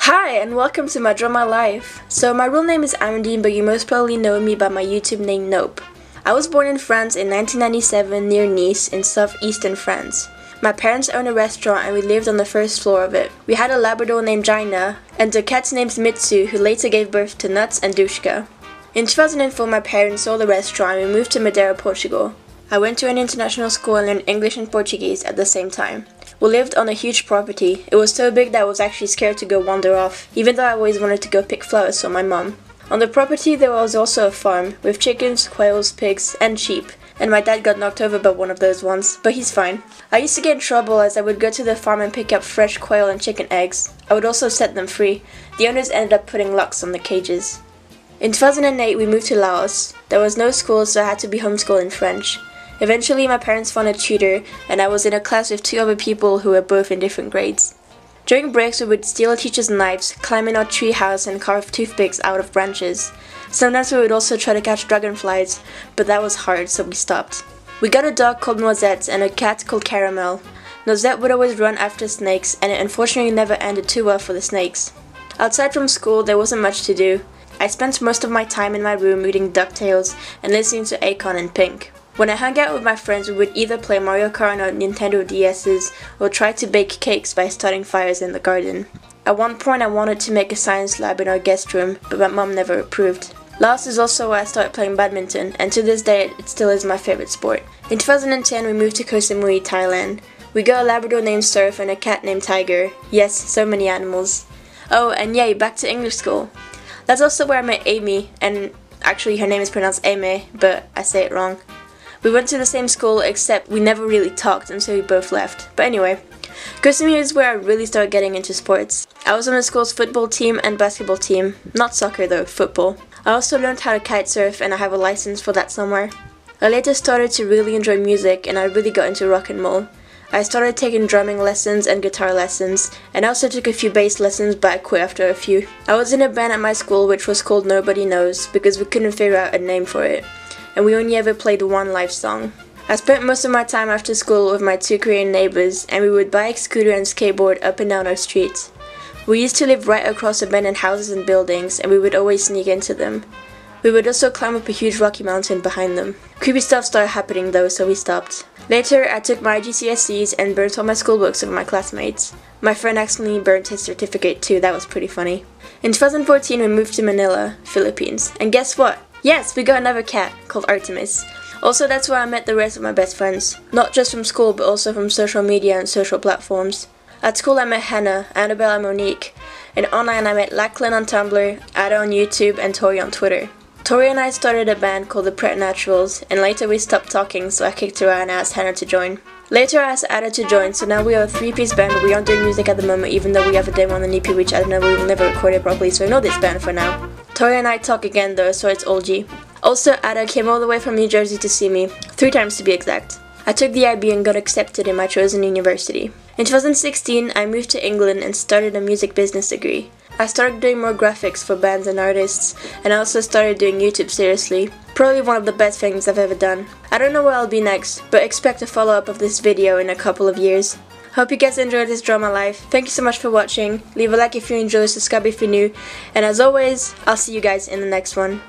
Hi and welcome to my drama life. So my real name is Amandine, but you most probably know me by my YouTube name n0ughp. I was born in France in 1997 near Nice in southeastern France. My parents owned a restaurant and we lived on the first floor of it. We had a Labrador named Jaina and a cat named Mitsu who later gave birth to Nuts and Dushka. In 2004 my parents sold the restaurant and we moved to Madeira, Portugal. I went to an international school and learned English and Portuguese at the same time. We lived on a huge property. It was so big that I was actually scared to go wander off, even though I always wanted to go pick flowers for my mom. On the property there was also a farm, with chickens, quails, pigs, and sheep, and my dad got knocked over by one of those once, but he's fine. I used to get in trouble as I would go to the farm and pick up fresh quail and chicken eggs. I would also set them free. The owners ended up putting locks on the cages. In 2008 we moved to Laos. There was no school, so I had to be homeschooled in French. Eventually my parents found a tutor and I was in a class with two other people who were both in different grades. During breaks we would steal teachers' knives, climb in our tree house and carve toothpicks out of branches. Sometimes we would also try to catch dragonflies, but that was hard, so we stopped. We got a dog called Noisette and a cat called Caramel. Noisette would always run after snakes and it unfortunately never ended too well for the snakes. Outside from school there wasn't much to do. I spent most of my time in my room reading DuckTales and listening to Akon and Pink. When I hung out with my friends, we would either play Mario Kart on our Nintendo DS's or try to bake cakes by starting fires in the garden. At one point I wanted to make a science lab in our guest room, but my mom never approved. Laos is also where I started playing badminton, and to this day it still is my favorite sport. In 2010 we moved to Koh Samui, Thailand. We got a Labrador named Surf and a cat named Tiger. Yes, so many animals. Oh, and yay, back to English school. That's also where I met Amy, and actually her name is pronounced Amy, but I say it wrong. We went to the same school, except we never really talked until we both left. But anyway, Koh Samui is where I really started getting into sports. I was on the school's football team and basketball team. Not soccer though, football. I also learned how to kite surf and I have a license for that somewhere. I later started to really enjoy music and I really got into rock and roll. I started taking drumming lessons and guitar lessons, and I also took a few bass lessons, but I quit after a few. I was in a band at my school which was called Nobody Knows because we couldn't figure out a name for it. And we only ever played one live song. I spent most of my time after school with my two Korean neighbors and we would bike, scooter and skateboard up and down our streets. We used to live right across abandoned houses and buildings and we would always sneak into them. We would also climb up a huge rocky mountain behind them. Creepy stuff started happening though, so we stopped. Later I took my GCSEs and burnt all my school books with my classmates. My friend accidentally burnt his certificate too, that was pretty funny. In 2014 we moved to Manila, Philippines, and guess what? Yes, we got another cat, called Artemis. Also, that's where I met the rest of my best friends. Not just from school, but also from social media and social platforms. At school I met Hannah, Annabelle and Monique. And online I met Lachlan on Tumblr, Ada on YouTube, and Tori on Twitter. Tori and I started a band called the Preternaturals, and later we stopped talking, so I kicked her out and asked Hannah to join. Later I asked Ada to join, so now we are a three-piece band, but we aren't doing music at the moment, even though we have a demo on an EP which I don't know, we will never record it properly, so ignore this band for now. Tori and I talk again though, so it's all G. Also, Ada came all the way from New Jersey to see me, 3 times to be exact. I took the IB and got accepted in my chosen university. In 2016, I moved to England and started a music business degree. I started doing more graphics for bands and artists, and I also started doing YouTube seriously. Probably one of the best things I've ever done. I don't know where I'll be next, but expect a follow-up of this video in a couple of years. Hope you guys enjoyed this drama life. Thank you so much for watching. Leave a like if you enjoyed, subscribe if you're new, and as always, I'll see you guys in the next one.